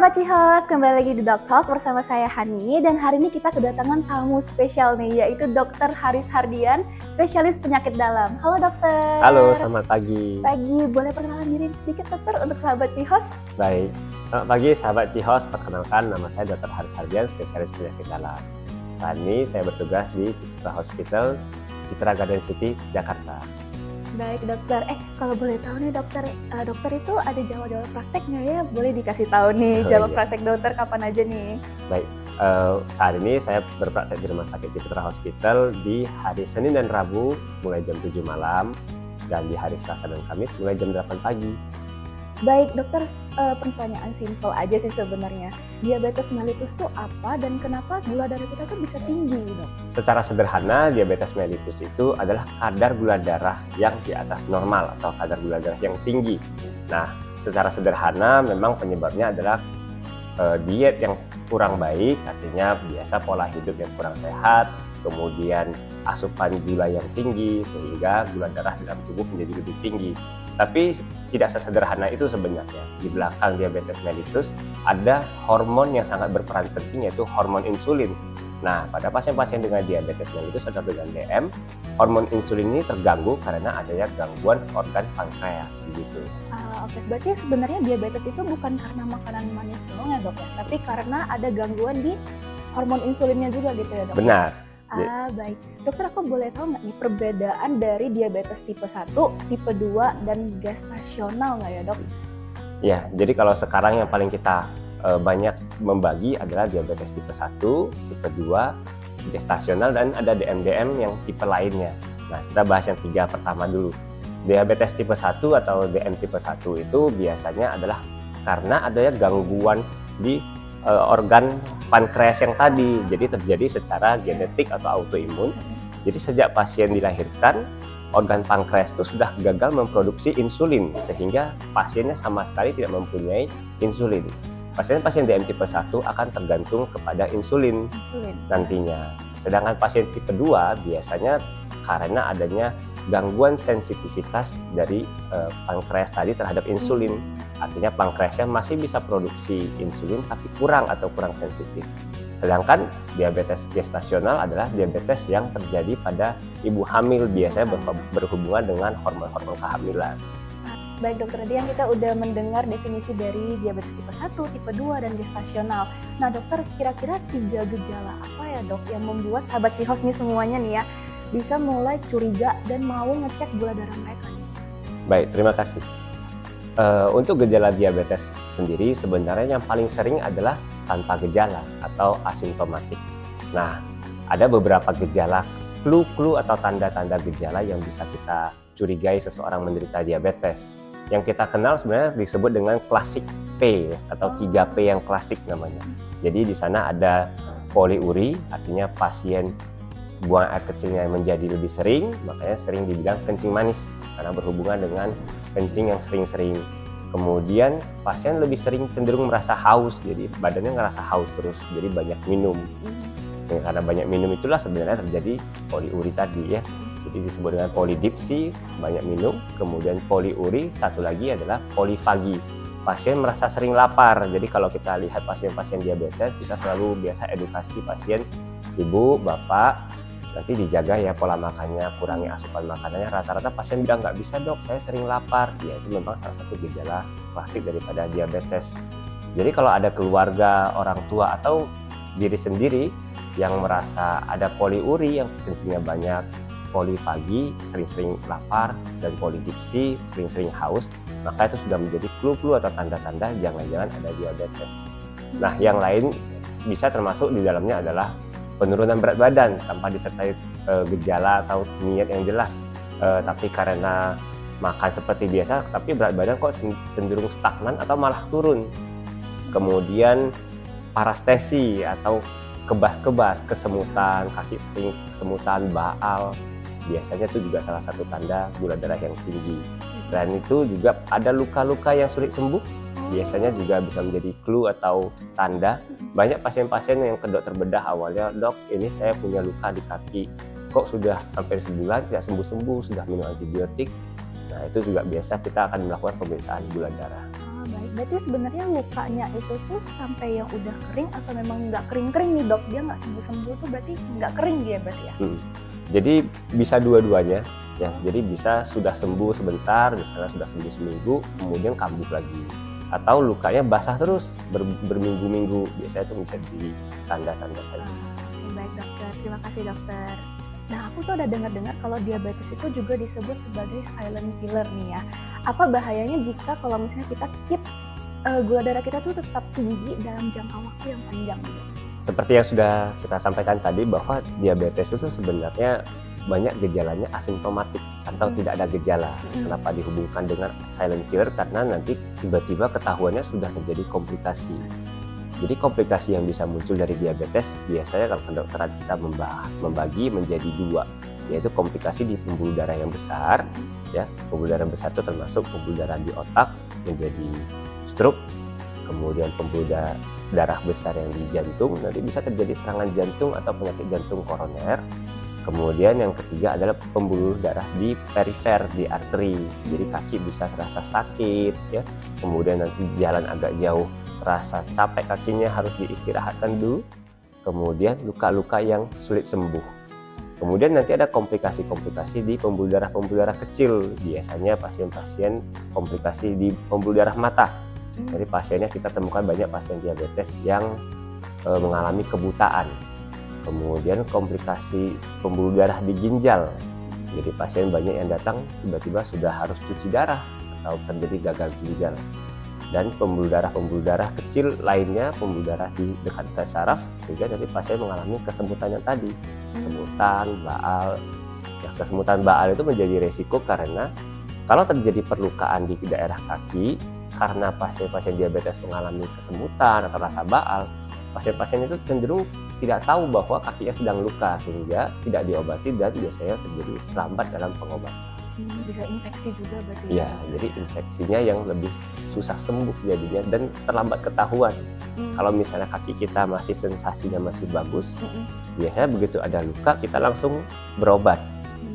Sahabat Cihos, kembali lagi di Doc Talk bersama saya Hani. Dan hari ini kita kedatangan tamu spesial nih, yaitu Dr. Haris Hardian, spesialis penyakit dalam. Halo dokter. Halo, selamat pagi. Pagi, boleh perkenalan diri sedikit dokter untuk sahabat Cihos? Baik, selamat pagi sahabat Cihos. Perkenalkan, nama saya Dr. Haris Hardian, spesialis penyakit dalam. Saat ini saya bertugas di Citra Hospital, Citra Garden City, Jakarta. Baik dokter, kalau boleh tahu nih dokter, dokter itu ada jadwal praktek nggak ya? Boleh dikasih tahu nih jadwal praktek dokter kapan aja nih? Baik, saat ini saya berpraktek di Rumah Sakit Citra Hospital di hari Senin dan Rabu mulai jam 7 malam dan di hari Selasa dan Kamis mulai jam 8 pagi. Baik dokter, pertanyaan simpel aja sih sebenarnya. Diabetes mellitus itu apa dan kenapa gula darah kita tuh bisa tinggi dok? Secara sederhana, diabetes mellitus itu adalah kadar gula darah yang di atas normal atau kadar gula darah yang tinggi. Nah, secara sederhana memang penyebabnya adalah diet yang kurang baik, artinya biasa pola hidup yang kurang sehat, kemudian asupan gula yang tinggi sehingga gula darah dalam tubuh menjadi lebih tinggi. Tapi tidak sesederhana itu sebenarnya. Di belakang diabetes mellitus ada hormon yang sangat berperan penting, yaitu hormon insulin. Nah, pada pasien-pasien dengan diabetes mellitus atau dengan DM, hormon insulin ini terganggu karena adanya gangguan organ pankreas, begitu. Oke, berarti sebenarnya diabetes itu bukan karena makanan manis doang ya dok ya, tapi karena ada gangguan di hormon insulinnya juga gitu ya dok? Benar. Baik. Dokter, aku boleh tahu nggak nih perbedaan dari diabetes tipe 1, tipe 2, dan gestasional nggak ya dok? Ya, jadi kalau sekarang yang paling kita banyak membagi adalah diabetes tipe 1, tipe 2, gestasional, dan ada DM-DM yang tipe lainnya. Nah, kita bahas yang 3 pertama dulu. Diabetes tipe 1 atau DM tipe 1 itu biasanya adalah karena adanya gangguan di organ pankreas yang tadi, jadi terjadi secara genetik atau autoimun. Jadi sejak pasien dilahirkan, organ pankreas itu sudah gagal memproduksi insulin sehingga pasiennya sama sekali tidak mempunyai insulin. Pasien-pasien DM tipe 1 akan tergantung kepada insulin nantinya. Sedangkan pasien tipe 2 biasanya karena adanya gangguan sensitivitas dari pankreas tadi terhadap insulin. Artinya pankreasnya masih bisa produksi insulin tapi kurang atau kurang sensitif. Sedangkan diabetes gestasional adalah diabetes yang terjadi pada ibu hamil, biasanya berhubungan dengan hormon-hormon kehamilan. Baik dokter, tadi yang kita udah mendengar definisi dari diabetes tipe 1, tipe 2, dan gestasional. Nah dokter, kira-kira 3 gejala apa ya dok yang membuat sahabat Cihos nih semuanya nih ya bisa mulai curiga dan mau ngecek gula darah mereka nih? Baik, terima kasih. Untuk gejala diabetes sendiri sebenarnya yang paling sering adalah tanpa gejala atau asimptomatik. Nah, ada beberapa gejala, clue-clue atau tanda-tanda gejala yang bisa kita curigai seseorang menderita diabetes. Yang kita kenal sebenarnya disebut dengan klasik P atau 3P yang klasik namanya. Jadi di sana ada poliuri, artinya pasien buang air kecilnya menjadi lebih sering, makanya sering dibilang kencing manis karena berhubungan dengan kencing yang sering-sering. Kemudian pasien lebih sering cenderung merasa haus, jadi badannya ngerasa haus terus, jadi banyak minum. Karena banyak minum itulah sebenarnya terjadi poliuri tadi ya. Jadi disebut dengan polidipsi, banyak minum. Kemudian poliuri, satu lagi adalah polifagi. Pasien merasa sering lapar. Jadi kalau kita lihat pasien-pasien diabetes, kita selalu biasa edukasi pasien, ibu, bapak, nanti dijaga ya pola makannya, kurangi asupan makanannya. Rata-rata pasien bilang nggak bisa dok, saya sering lapar. Ya itu memang salah satu gejala klasik daripada diabetes. Jadi kalau ada keluarga, orang tua atau diri sendiri yang merasa ada poliuri yang kencingnya banyak, polifagi, sering-sering lapar, dan polidipsi, sering-sering haus, maka itu sudah menjadi clue-clue atau tanda-tanda jangan-jangan ada diabetes. Nah, yang lain bisa termasuk di dalamnya adalah penurunan berat badan tanpa disertai gejala atau niat yang jelas, tapi karena makan seperti biasa tapi berat badan kok cenderung stagnan atau malah turun. Kemudian parestesi atau kebas-kebas, kesemutan, kaki sering kesemutan, baal, biasanya itu juga salah satu tanda gula darah yang tinggi. Dan itu juga ada luka-luka yang sulit sembuh, biasanya juga bisa menjadi clue atau tanda. Banyak pasien-pasien yang ke dokter bedah awalnya, dok ini saya punya luka di kaki, kok sudah hampir sebulan tidak sembuh-sembuh, sudah minum antibiotik. Nah itu juga biasa kita akan melakukan pemeriksaan gula darah. Oh, baik. Berarti sebenarnya lukanya itu tuh sampai yang udah kering atau memang nggak kering-kering nih dok? Dia nggak sembuh-sembuh tuh berarti nggak kering dia berarti ya? Jadi bisa dua-duanya ya. Jadi bisa sudah sembuh sebentar, misalnya sudah sembuh seminggu, kemudian kambuh lagi. Atau lukanya basah terus berminggu-minggu, biasanya itu bisa di tanda-tanda tadi. Oke, baik dokter. Terima kasih dokter. Nah, aku tuh ada dengar-dengar kalau diabetes itu juga disebut sebagai silent killer nih ya. Apa bahayanya jika kalau misalnya kita keep gula darah kita tuh tetap tinggi dalam jangka waktu yang panjang gitu? Seperti yang sudah kita sampaikan tadi bahwa diabetes itu sebenarnya banyak gejalanya asimptomatik atau tidak ada gejala. Kenapa dihubungkan dengan silent killer? Karena nanti tiba-tiba ketahuannya sudah terjadi komplikasi. Jadi komplikasi yang bisa muncul dari diabetes biasanya kalau kedokteran kita membagi menjadi dua, yaitu komplikasi di pembuluh darah yang besar, ya. Pembuluh darah besar itu termasuk pembuluh darah di otak menjadi stroke, kemudian pembuluh darah besar yang di jantung nanti bisa terjadi serangan jantung atau penyakit jantung koroner. Kemudian yang ketiga adalah pembuluh darah di perifer, di arteri. Jadi kaki bisa terasa sakit, ya. Kemudian nanti jalan agak jauh terasa capek kakinya, harus diistirahatkan dulu. Kemudian luka-luka yang sulit sembuh. Kemudian nanti ada komplikasi-komplikasi di pembuluh darah kecil. Biasanya pasien-pasien komplikasi di pembuluh darah mata. Jadi pasiennya kita temukan banyak pasien diabetes yang mengalami kebutaan. Kemudian komplikasi pembuluh darah di ginjal. Jadi pasien banyak yang datang tiba-tiba sudah harus cuci darah atau terjadi gagal ginjal. Dan pembuluh darah kecil lainnya, pembuluh darah di dekat saraf, juga dari pasien mengalami kesemutan yang tadi, kesemutan baal. Ya, kesemutan baal itu menjadi resiko karena kalau terjadi perlukaan di daerah kaki, karena pasien-pasien diabetes mengalami kesemutan atau rasa baal, pasien-pasien itu cenderung tidak tahu bahwa kakinya sedang luka sehingga tidak diobati dan biasanya terjadi lambat dalam pengobatan. Bisa infeksi juga berarti. Iya, jadi infeksinya yang lebih susah sembuh jadinya dan terlambat ketahuan. Kalau misalnya kaki kita masih sensasinya masih bagus, biasanya begitu ada luka kita langsung berobat.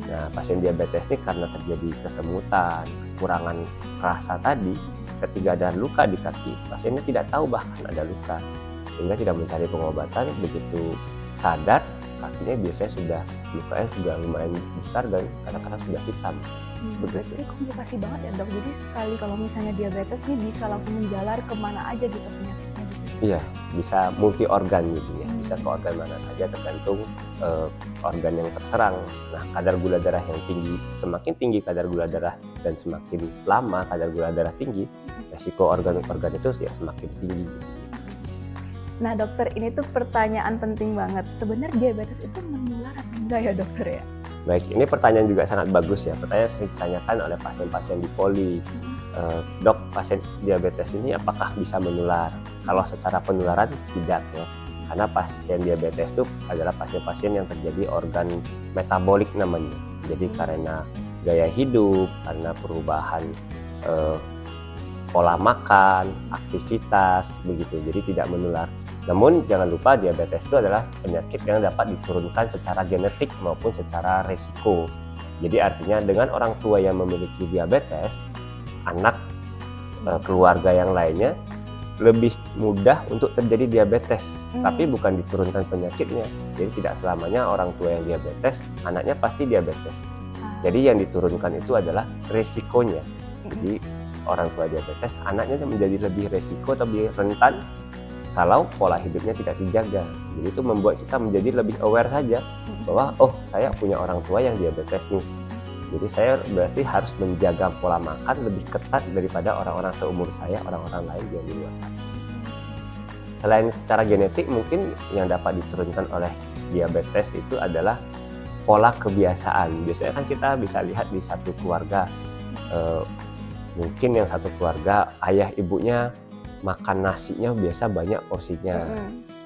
Nah, pasien diabetes ini karena terjadi kesemutan, kekurangan rasa tadi, ketika ada luka di kaki, pasiennya tidak tahu bahkan ada luka, sehingga tidak mencari pengobatan. Begitu sadar, kakinya biasanya sudah lukanya sudah lumayan besar dan kadang-kadang sudah hitam. Berarti komplikasi banget ya dok. Jadi sekali kalau misalnya diabetes nih bisa langsung menjalar kemana aja gitu penyakitnya gitu. Iya, bisa multi organ gitu ya, bisa ke organ mana saja tergantung organ yang terserang. Nah, kadar gula darah yang tinggi, semakin tinggi kadar gula darah dan semakin lama kadar gula darah tinggi, resiko organ-organ itu ya semakin tinggi. Nah dokter, ini tuh pertanyaan penting banget. Sebenarnya diabetes itu menular atau enggak ya dokter ya? Baik, ini pertanyaan juga sangat bagus ya. Pertanyaan sering ditanyakan oleh pasien-pasien di poli. Dok, pasien diabetes ini apakah bisa menular? Kalau secara penularan tidak ya. Karena pasien diabetes itu adalah pasien-pasien yang terjadi organ metabolik namanya. Jadi karena gaya hidup, karena perubahan pola makan, aktivitas, begitu. Jadi tidak menular. Namun jangan lupa diabetes itu adalah penyakit yang dapat diturunkan secara genetik maupun secara resiko. Jadi artinya dengan orang tua yang memiliki diabetes, anak keluarga yang lainnya lebih mudah untuk terjadi diabetes, tapi bukan diturunkan penyakitnya. Jadi tidak selamanya orang tua yang diabetes, anaknya pasti diabetes. Jadi yang diturunkan itu adalah resikonya. Jadi orang tua diabetes, anaknya menjadi lebih resiko atau lebih rentan kalau pola hidupnya tidak dijaga. Jadi itu membuat kita menjadi lebih aware saja bahwa oh, saya punya orang tua yang diabetes nih. Jadi saya berarti harus menjaga pola makan lebih ketat daripada orang-orang seumur saya, orang-orang lain yang di luar sana. Selain secara genetik, mungkin yang dapat diturunkan oleh diabetes itu adalah pola kebiasaan. Biasanya kan kita bisa lihat di satu keluarga, mungkin yang satu keluarga ayah ibunya makan nasinya biasa banyak porsinya,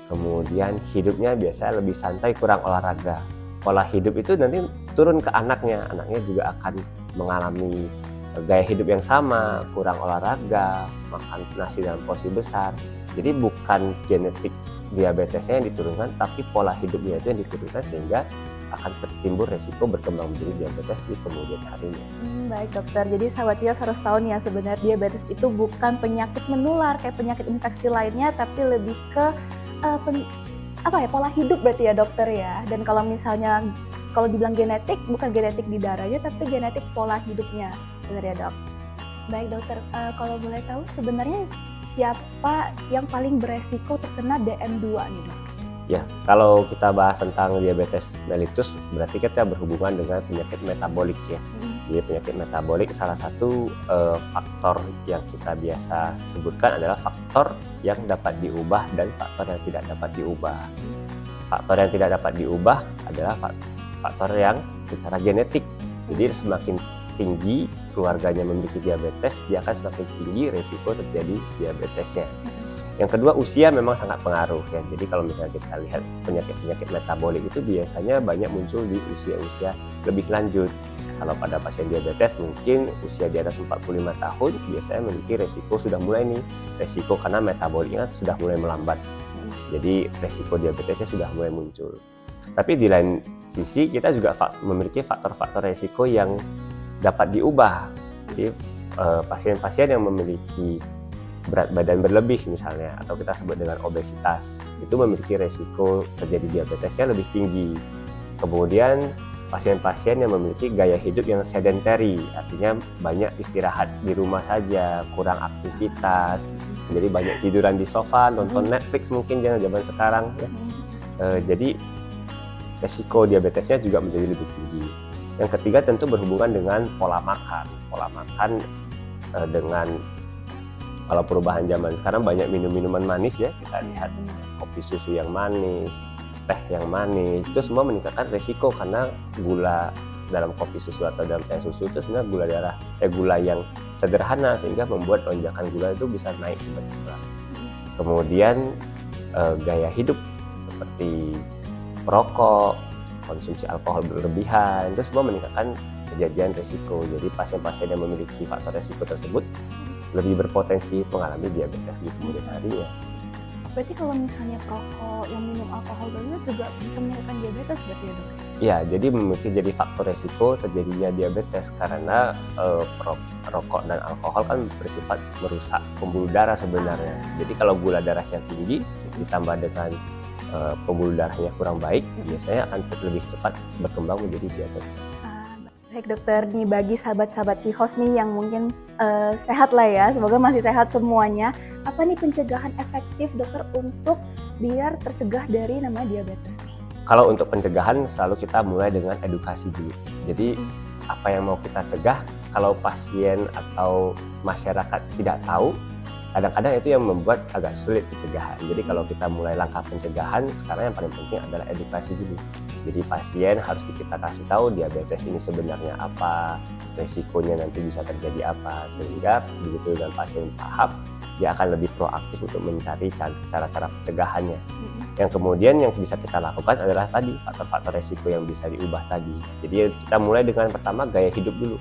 kemudian hidupnya biasa lebih santai, kurang olahraga. Pola hidup itu nanti turun ke anaknya juga akan mengalami gaya hidup yang sama, kurang olahraga, makan nasi dalam porsi besar. Jadi bukan genetik diabetesnya yang diturunkan, tapi pola hidupnya itu yang diturunkan sehingga akan timbul resiko berkembang menjadi diabetes di kemudian harinya. Baik dokter, jadi sahabat Cios harus tahu nih ya, sebenarnya diabetes itu bukan penyakit menular kayak penyakit infeksi lainnya, tapi lebih ke pola hidup berarti ya dokter ya. Dan kalau misalnya kalau dibilang genetik, bukan genetik di darahnya, tapi genetik pola hidupnya, benar ya dok? Baik dokter, kalau boleh tahu sebenarnya siapa yang paling beresiko terkena DM2 nih dok? Ya, kalau kita bahas tentang diabetes mellitus, berarti kita berhubungan dengan penyakit metabolik ya. Jadi penyakit metabolik salah satu faktor yang kita biasa sebutkan adalah faktor yang dapat diubah dan faktor yang tidak dapat diubah. Faktor yang tidak dapat diubah adalah faktor yang secara genetik. Jadi semakin tinggi keluarganya memiliki diabetes, dia akan semakin tinggi resiko terjadi diabetesnya. Yang kedua, usia memang sangat pengaruh ya. Jadi kalau misalnya kita lihat penyakit-penyakit metabolik itu biasanya banyak muncul di usia-usia lebih lanjut. Kalau pada pasien diabetes mungkin usia di atas 45 tahun biasanya memiliki resiko sudah mulai nih, resiko karena metaboliknya sudah mulai melambat. Jadi resiko diabetesnya sudah mulai muncul. Tapi di lain sisi kita juga memiliki faktor-faktor resiko yang dapat diubah. Jadi pasien-pasien yang memiliki berat badan berlebih misalnya, atau kita sebut dengan obesitas, itu memiliki resiko terjadi diabetesnya lebih tinggi. Kemudian pasien-pasien yang memiliki gaya hidup yang sedentary, artinya banyak istirahat di rumah saja, kurang aktivitas, jadi banyak tiduran di sofa, nonton Netflix mungkin zaman sekarang ya. Jadi resiko diabetesnya juga menjadi lebih tinggi. Yang ketiga tentu berhubungan dengan pola makan. Pola makan dengan kalau perubahan zaman sekarang banyak minum-minuman manis ya, kita lihat kopi susu yang manis, teh yang manis, itu semua meningkatkan resiko karena gula dalam kopi susu atau dalam teh susu itu sebenarnya gula yang sederhana sehingga membuat lonjakan gula itu bisa naik tiba-tiba. Kemudian gaya hidup seperti merokok, konsumsi alkohol berlebihan, itu semua meningkatkan kejadian resiko. Jadi pasien-pasien yang memiliki faktor resiko tersebut lebih berpotensi mengalami diabetes di kemudian harinya. Berarti kalau misalnya perokok yang minum alkohol dulu juga bisa menyebabkan diabetes berarti ya dok? Iya, jadi memiliki jadi faktor resiko terjadinya diabetes karena perokok dan alkohol kan bersifat merusak pembuluh darah sebenarnya. Jadi kalau gula darahnya tinggi ditambah dengan pembuluh darahnya kurang baik, biasanya akan lebih cepat berkembang menjadi diabetes. Baik dokter, nih bagi sahabat-sahabat Cihos nih yang mungkin sehat lah ya, semoga masih sehat semuanya. Apa nih pencegahan efektif dokter untuk biar tercegah dari namanya diabetes nih? Kalau untuk pencegahan selalu kita mulai dengan edukasi dulu. Jadi apa yang mau kita cegah, kalau pasien atau masyarakat tidak tahu, kadang-kadang itu yang membuat agak sulit pencegahan. Jadi kalau kita mulai langkah pencegahan, sekarang yang paling penting adalah edukasi dulu. Jadi pasien harus kita kasih tahu diabetes ini sebenarnya apa, resikonya nanti bisa terjadi apa, sehingga begitu dengan pasien paham, dia akan lebih proaktif untuk mencari cara-cara pencegahannya. Yang kemudian yang bisa kita lakukan adalah tadi faktor-faktor resiko yang bisa diubah tadi. Jadi kita mulai dengan pertama gaya hidup dulu.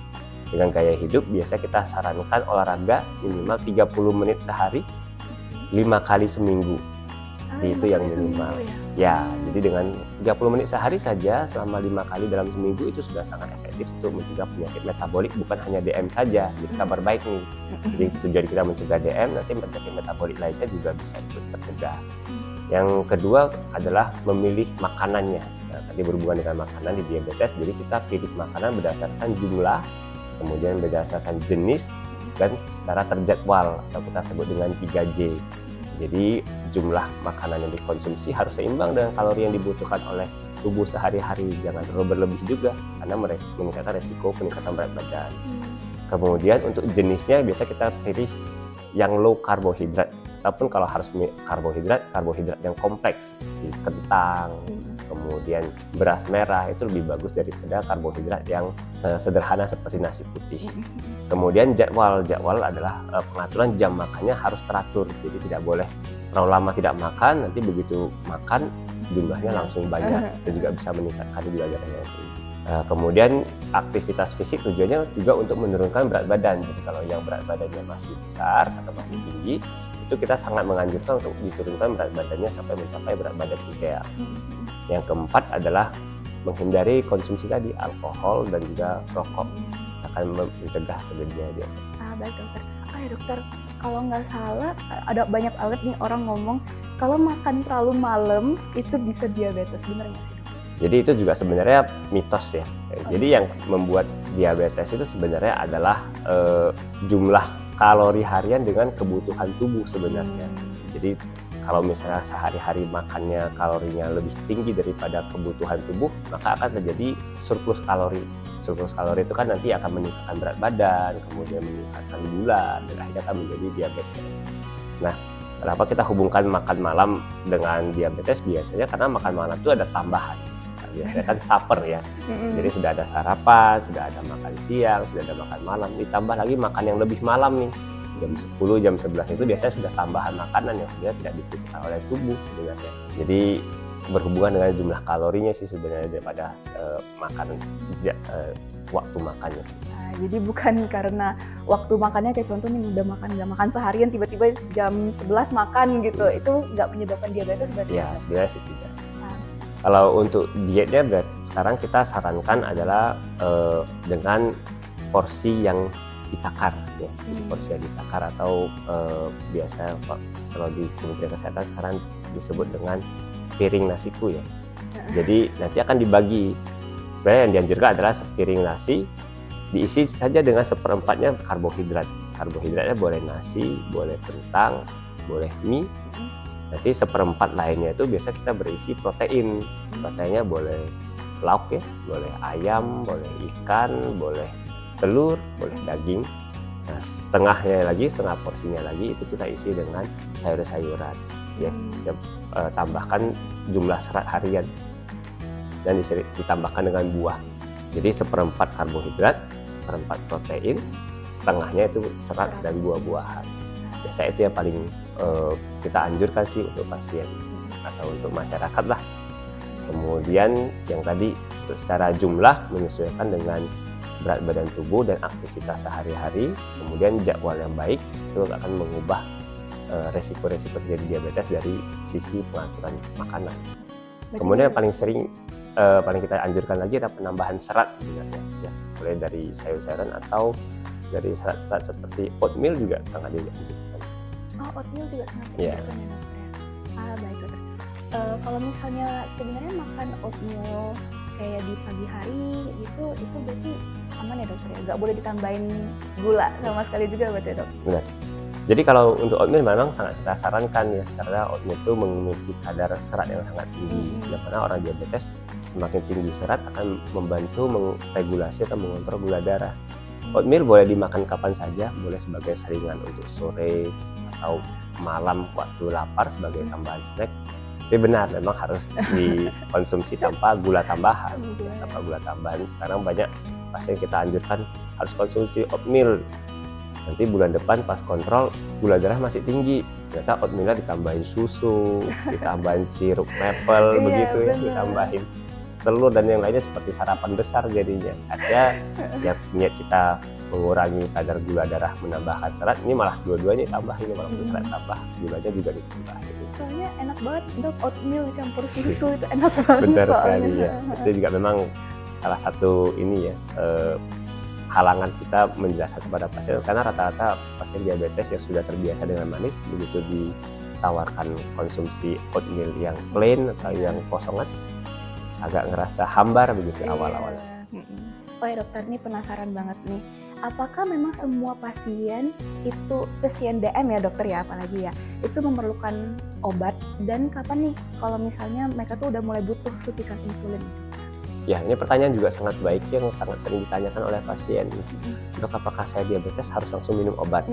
Dengan gaya hidup biasa kita sarankan olahraga minimal 30 menit sehari 5 kali seminggu. Itu yang minimal ya. Jadi dengan 30 menit sehari saja selama 5 kali dalam seminggu itu sudah sangat efektif untuk mencegah penyakit metabolik, bukan hanya DM saja. Jadi kabar baik nih. Jadi tujuan kita mencegah DM, nanti penyakit metabolik lainnya juga bisa ikut tercegah. Yang kedua adalah memilih makanannya. Nah, tadi berhubungan dengan makanan di diabetes, jadi kita pilih makanan berdasarkan jumlah, kemudian berdasarkan jenis, dan secara terjadwal atau kita sebut dengan 3J. Jadi jumlah makanan yang dikonsumsi harus seimbang dengan kalori yang dibutuhkan oleh tubuh sehari-hari, jangan terlalu berlebih juga karena meningkatkan resiko peningkatan berat badan. Kemudian untuk jenisnya biasa kita pilih yang low karbohidrat, ataupun kalau harus karbohidrat yang kompleks seperti kentang, kemudian beras merah, itu lebih bagus daripada karbohidrat yang sederhana seperti nasi putih. Kemudian jadwal adalah pengaturan jam makannya harus teratur, jadi tidak boleh terlalu lama tidak makan, nanti begitu makan jumlahnya langsung banyak dan juga bisa meningkatkan gula darah yang tinggi. Kemudian aktivitas fisik tujuannya juga untuk menurunkan berat badan. Jadi kalau yang berat badannya masih besar atau masih tinggi, itu kita sangat menganjurkan untuk diturunkan berat badannya sampai mencapai berat badan ideal. Yang keempat adalah menghindari konsumsi tadi alkohol dan juga rokok, akan mencegah terjadinya diabetes. Baik dokter. Ya dokter, kalau nggak salah ada banyak banget nih orang ngomong kalau makan terlalu malam itu bisa diabetes, bener nggak sih dokter? Jadi itu juga sebenarnya mitos ya. Jadi yang membuat diabetes itu sebenarnya adalah jumlah kalori harian dengan kebutuhan tubuh sebenarnya. Jadi kalau misalnya sehari-hari makannya kalorinya lebih tinggi daripada kebutuhan tubuh, maka akan terjadi surplus kalori. Surplus kalori itu kan nanti akan meningkatkan berat badan, kemudian meningkatkan gula, dan akhirnya akan menjadi diabetes. Nah, kenapa kita hubungkan makan malam dengan diabetes? Biasanya karena makan malam itu ada tambahan. Nah, biasanya kan supper ya. Jadi sudah ada sarapan, sudah ada makan siang, sudah ada makan malam. Ditambah lagi makan yang lebih malam nih. Jam 10, jam 11 itu biasanya sudah tambahan makanan yang sebenarnya tidak dibutuhkan oleh tubuh sebenarnya. Jadi berhubungan dengan jumlah kalorinya sih sebenarnya daripada waktu makannya. Nah, jadi bukan karena waktu makannya kayak contoh nih udah nggak makan seharian tiba-tiba jam 11 makan gitu, itu nggak menyebabkan diabetes berarti? Ya sebenarnya sih tidak. Kalau untuk dietnya sekarang kita sarankan adalah dengan porsi yang ditakar ya. Jadi porsi yang ditakar atau biasa kalau di Kementerian Kesehatan sekarang disebut dengan piring nasiku ya. Jadi nanti akan dibagi. Sebenarnya yang dianjurkan adalah sepiring nasi diisi saja dengan seperempatnya karbohidrat. Karbohidratnya boleh nasi, boleh kentang, boleh mie. Nanti seperempat lainnya itu biasa kita berisi protein. Proteinnya boleh lauk ya, boleh ayam, boleh ikan, boleh telur, boleh daging. Nah, setengah porsinya lagi itu kita isi dengan sayur-sayuran. Ya, kita tambahkan jumlah serat harian dan ditambahkan dengan buah. Jadi seperempat karbohidrat, seperempat protein, setengahnya itu serat dan buah-buahan. Biasanya itu yang paling kita anjurkan sih untuk pasien atau untuk masyarakat lah. Kemudian yang tadi untuk secara jumlah menyesuaikan dengan berat badan tubuh dan aktivitas sehari-hari, kemudian jadwal yang baik itu akan mengubah resiko-resiko terjadi diabetes dari sisi pengaturan makanan. Kemudian yang paling kita anjurkan lagi adalah penambahan serat sebenarnya ya, mulai dari sayur-sayuran atau dari serat-serat seperti oatmeal juga sangat dianjurkan. Oatmeal juga sangat dianjurkan ya dokter ya. Baik dokter. Kalau misalnya sebenarnya makan oatmeal kayak di pagi hari itu berarti aman ya dokter ya? Nggak boleh ditambahin gula sama sekali juga berarti ya dok? Benar. Jadi kalau untuk oatmeal memang sangat kita sarankan ya, karena oatmeal itu memiliki kadar serat yang sangat tinggi. Karena orang diabetes semakin tinggi serat akan membantu meregulasi atau mengontrol gula darah. Oatmeal boleh dimakan kapan saja, boleh sebagai saringan untuk sore atau malam waktu lapar sebagai tambahan snack. Tapi benar, memang harus dikonsumsi tanpa gula tambahan. Tanpa gula tambahan. Sekarang banyak pasien kita anjurkan harus konsumsi oatmeal. Nanti bulan depan pas kontrol gula darah masih tinggi, ternyata oatmeal ditambahin susu, ditambahin sirup maple begitu ya, ditambahin telur dan yang lainnya seperti sarapan besar jadinya. Artinya ya niat kita mengurangi kadar gula darah menambahkan serat, ini malah dua-duanya ditambahin, walaupun serat tambah, gulanya juga ditambahin. Soalnya enak banget dok, oatmeal dicampur susu itu enak banget. Benar sekali ya, itu juga memang salah satu ini ya, halangan kita menjelaskan kepada pasien, karena rata-rata pasien diabetes yang sudah terbiasa dengan manis, begitu ditawarkan konsumsi oatmeal yang plain atau yang kosongan, agak ngerasa hambar begitu awal-awal. Oh ya dokter, ini penasaran banget nih, apakah memang semua pasien itu, pasien DM ya dokter ya apalagi ya, itu memerlukan obat, dan kapan nih kalau misalnya mereka tuh udah mulai butuh suntikan insulin? Ya, ini pertanyaan juga sangat baik yang sangat sering ditanyakan oleh pasien. Dok, apakah saya diabetes harus langsung minum obat?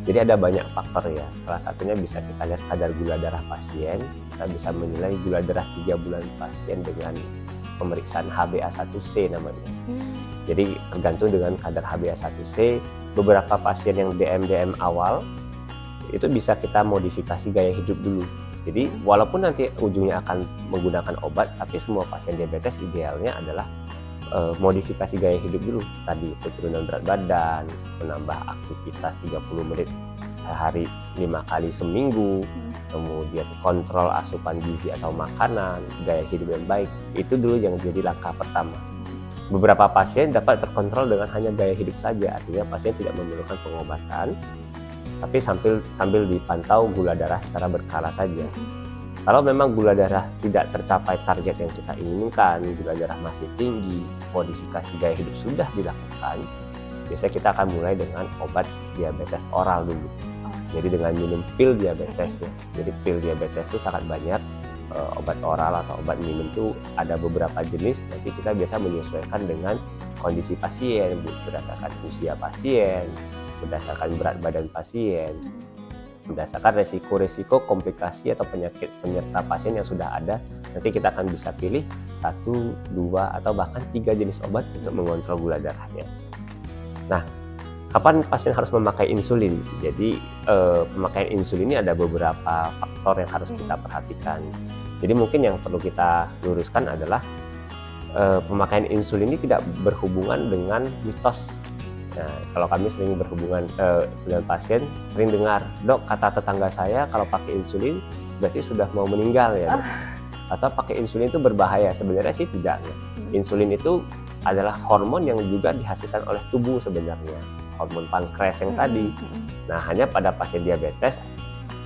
Jadi ada banyak faktor ya. Salah satunya bisa kita lihat kadar gula darah pasien. Kita bisa menilai gula darah 3 bulan pasien dengan pemeriksaan HbA1c namanya. Jadi tergantung dengan kadar HbA1c, beberapa pasien yang DM awal itu bisa kita modifikasi gaya hidup dulu. Jadi walaupun nanti ujungnya akan menggunakan obat, tapi semua pasien diabetes idealnya adalah modifikasi gaya hidup dulu. Tadi penurunan berat badan, menambah aktivitas 30 menit sehari 5 kali seminggu, kemudian kontrol asupan gizi atau makanan, gaya hidup yang baik, itu dulu yang jadi langkah pertama. Beberapa pasien dapat terkontrol dengan hanya gaya hidup saja, artinya pasien tidak memerlukan pengobatan, tapi sambil dipantau gula darah secara berkala saja. Kalau memang gula darah tidak tercapai target yang kita inginkan, gula darah masih tinggi, modifikasi gaya hidup sudah dilakukan, biasanya kita akan mulai dengan obat diabetes oral dulu. Jadi dengan minum pil diabetes ya. Jadi pil diabetes itu sangat banyak, obat oral atau obat minum itu ada beberapa jenis. Nanti kita biasa menyesuaikan dengan kondisi pasien, berdasarkan usia pasien, berdasarkan berat badan pasien, berdasarkan resiko-resiko komplikasi atau penyakit penyerta pasien yang sudah ada. Nanti kita akan bisa pilih 1, 2, atau bahkan 3 jenis obat untuk mengontrol gula darahnya. Nah, kapan pasien harus memakai insulin? Jadi pemakaian insulin ini ada beberapa faktor yang harus kita perhatikan. Jadi mungkin yang perlu kita luruskan adalah pemakaian insulin ini tidak berhubungan dengan mitos. Nah, kalau kami sering berhubungan dengan pasien, sering dengar, "Dok, kata tetangga saya kalau pakai insulin berarti sudah mau meninggal ya, Dok." Atau pakai insulin itu berbahaya. Sebenarnya sih tidak ya. Insulin itu adalah hormon yang juga dihasilkan oleh tubuh sebenarnya, hormon pankreas yang tadi. Nah, hanya pada pasien diabetes,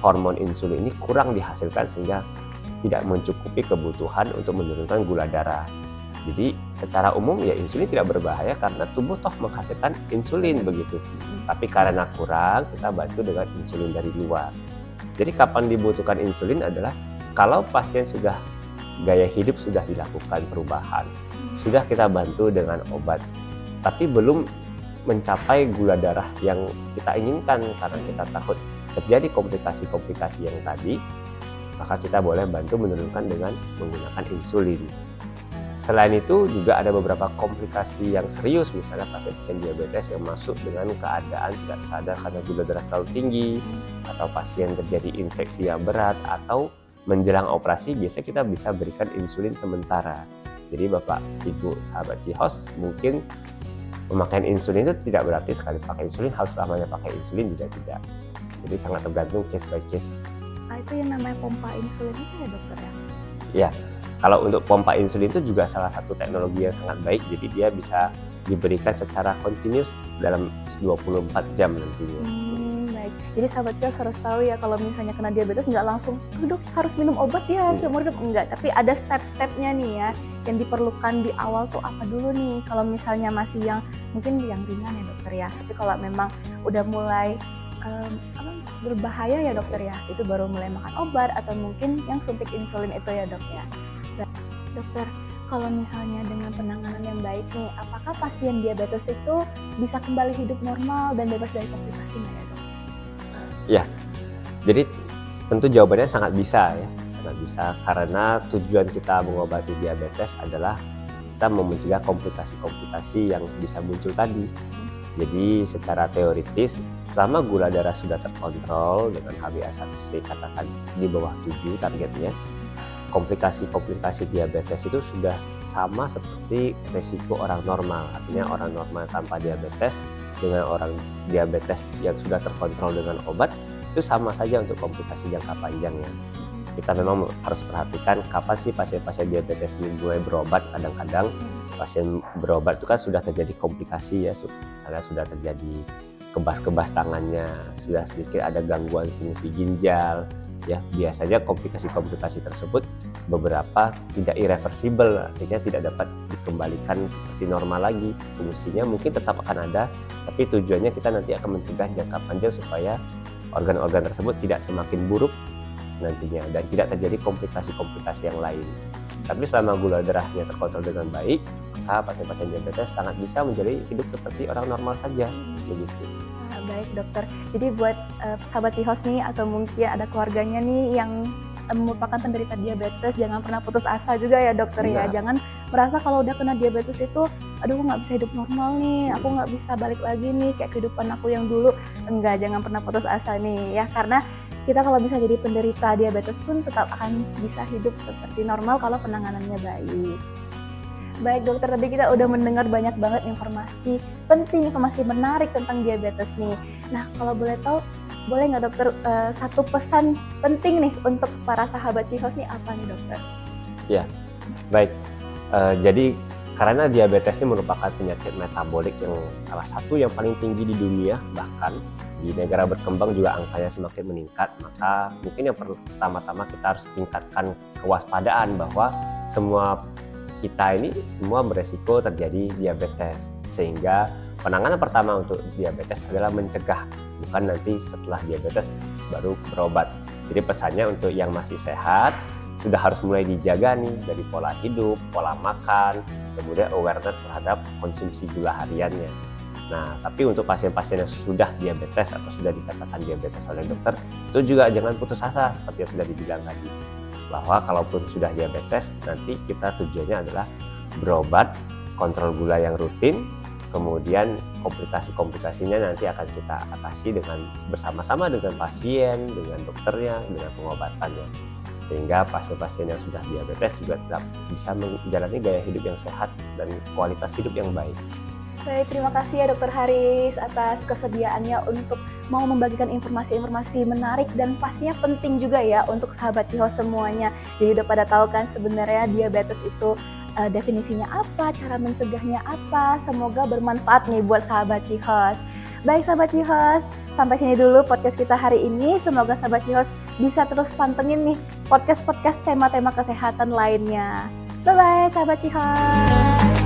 hormon insulin ini kurang dihasilkan sehingga tidak mencukupi kebutuhan untuk menurunkan gula darah. Jadi secara umum ya insulin tidak berbahaya karena tubuh toh menghasilkan insulin begitu. Tapi karena kurang, kita bantu dengan insulin dari luar. Jadi kapan dibutuhkan insulin adalah kalau pasien sudah gaya hidup sudah dilakukan perubahan, sudah kita bantu dengan obat, tapi belum mencapai gula darah yang kita inginkan karena kita takut terjadi komplikasi-komplikasi yang tadi, maka kita boleh bantu menurunkan dengan menggunakan insulin. Selain itu juga ada beberapa komplikasi yang serius, misalnya pasien-pasien diabetes yang masuk dengan keadaan tidak sadar karena gula darah terlalu tinggi, atau pasien terjadi infeksi yang berat, atau menjelang operasi biasanya kita bisa berikan insulin sementara. Jadi Bapak, Ibu, sahabat Cihos, mungkin pemakaian insulin itu tidak berarti sekali pakai insulin harus selamanya pakai insulin, juga tidak. Jadi sangat tergantung case by case. Itu yang namanya pompa insulin itu ya dokter ya? Ya. Kalau untuk pompa insulin itu juga salah satu teknologi yang sangat baik, jadi dia bisa diberikan secara continuous dalam 24 jam nantinya. Baik, jadi sahabat Cihos harus tahu ya kalau misalnya kena diabetes nggak langsung, dok harus minum obat ya seumur hidup, enggak. Tapi ada step-stepnya nih ya, yang diperlukan di awal tuh apa dulu nih, kalau misalnya masih yang mungkin yang ringan ya dokter ya. Tapi kalau memang udah mulai berbahaya ya dokter ya, itu baru mulai makan obat atau mungkin yang suntik insulin itu ya dok ya. Dokter, kalau misalnya dengan penanganan yang baik nih, apakah pasien diabetes itu bisa kembali hidup normal dan bebas dari komplikasi nggak ya dok? Ya, jadi tentu jawabannya sangat bisa ya, sangat bisa karena tujuan kita mengobati diabetes adalah kita mencegah komplikasi-komplikasi yang bisa muncul tadi. Jadi secara teoritis, selama gula darah sudah terkontrol dengan HbA1c katakan di bawah 7 targetnya, komplikasi-komplikasi diabetes itu sudah sama seperti resiko orang normal. Artinya orang normal tanpa diabetes dengan orang diabetes yang sudah terkontrol dengan obat itu sama saja untuk komplikasi jangka panjangnya. Kita memang harus perhatikan kapan sih pasien-pasien diabetes ini mulai berobat. Kadang-kadang pasien berobat itu kan sudah terjadi komplikasi ya, misalnya sudah terjadi kebas-kebas tangannya, sudah sedikit ada gangguan fungsi ginjal. Ya, biasanya komplikasi-komplikasi tersebut beberapa tidak irreversible, artinya tidak dapat dikembalikan seperti normal lagi. Fungsinya mungkin tetap akan ada, tapi tujuannya kita nanti akan mencegah jangka panjang supaya organ-organ tersebut tidak semakin buruk nantinya dan tidak terjadi komplikasi-komplikasi yang lain. Tapi selama gula darahnya terkontrol dengan baik, maka pasien-pasien diabetes sangat bisa menjadi hidup seperti orang normal saja, begitu. Baik dokter, jadi buat sahabat Cihos nih atau mungkin ada keluarganya nih yang merupakan penderita diabetes, jangan pernah putus asa juga ya dokter ya. Jangan merasa kalau udah kena diabetes itu, aduh aku nggak bisa hidup normal nih, aku nggak bisa balik lagi nih kayak kehidupan aku yang dulu. Enggak, jangan pernah putus asa nih ya, karena kita kalau bisa jadi penderita diabetes pun tetap akan bisa hidup seperti normal kalau penanganannya baik. Baik dokter, tadi kita udah mendengar banyak banget informasi penting, informasi menarik tentang diabetes nih. Nah, kalau boleh tahu boleh nggak dokter satu pesan penting nih untuk para sahabat Cihos nih apa nih dokter? Ya, baik. Jadi karena diabetes ini merupakan penyakit metabolik yang salah satu yang paling tinggi di dunia, bahkan di negara berkembang juga angkanya semakin meningkat, maka mungkin yang pertama-tama kita harus tingkatkan kewaspadaan bahwa semua kita ini semua beresiko terjadi diabetes, sehingga penanganan pertama untuk diabetes adalah mencegah, bukan nanti setelah diabetes baru berobat. Jadi pesannya untuk yang masih sehat sudah harus mulai dijaga nih dari pola hidup, pola makan, kemudian awareness terhadap konsumsi gula hariannya. Nah, tapi untuk pasien-pasien yang sudah diabetes atau sudah dikatakan diabetes oleh dokter, itu juga jangan putus asa seperti yang sudah dibilang tadi. Bahwa kalaupun sudah diabetes, nanti kita tujuannya adalah berobat, kontrol gula yang rutin, kemudian komplikasi-komplikasinya nanti akan kita atasi dengan bersama-sama dengan pasien, dengan dokternya, dengan pengobatannya. Sehingga pasien-pasien yang sudah diabetes juga tetap bisa menjalani gaya hidup yang sehat dan kualitas hidup yang baik. Baik, terima kasih ya Dokter Haris atas kesediaannya untuk mau membagikan informasi-informasi menarik dan pastinya penting juga ya untuk sahabat Cihos semuanya. Jadi udah pada tahu kan sebenarnya diabetes itu definisinya apa, cara mencegahnya apa. Semoga bermanfaat nih buat sahabat Cihos. Baik sahabat Cihos, sampai sini dulu podcast kita hari ini. Semoga sahabat Cihos bisa terus pantengin nih podcast-podcast tema-tema kesehatan lainnya. Bye-bye sahabat Cihos.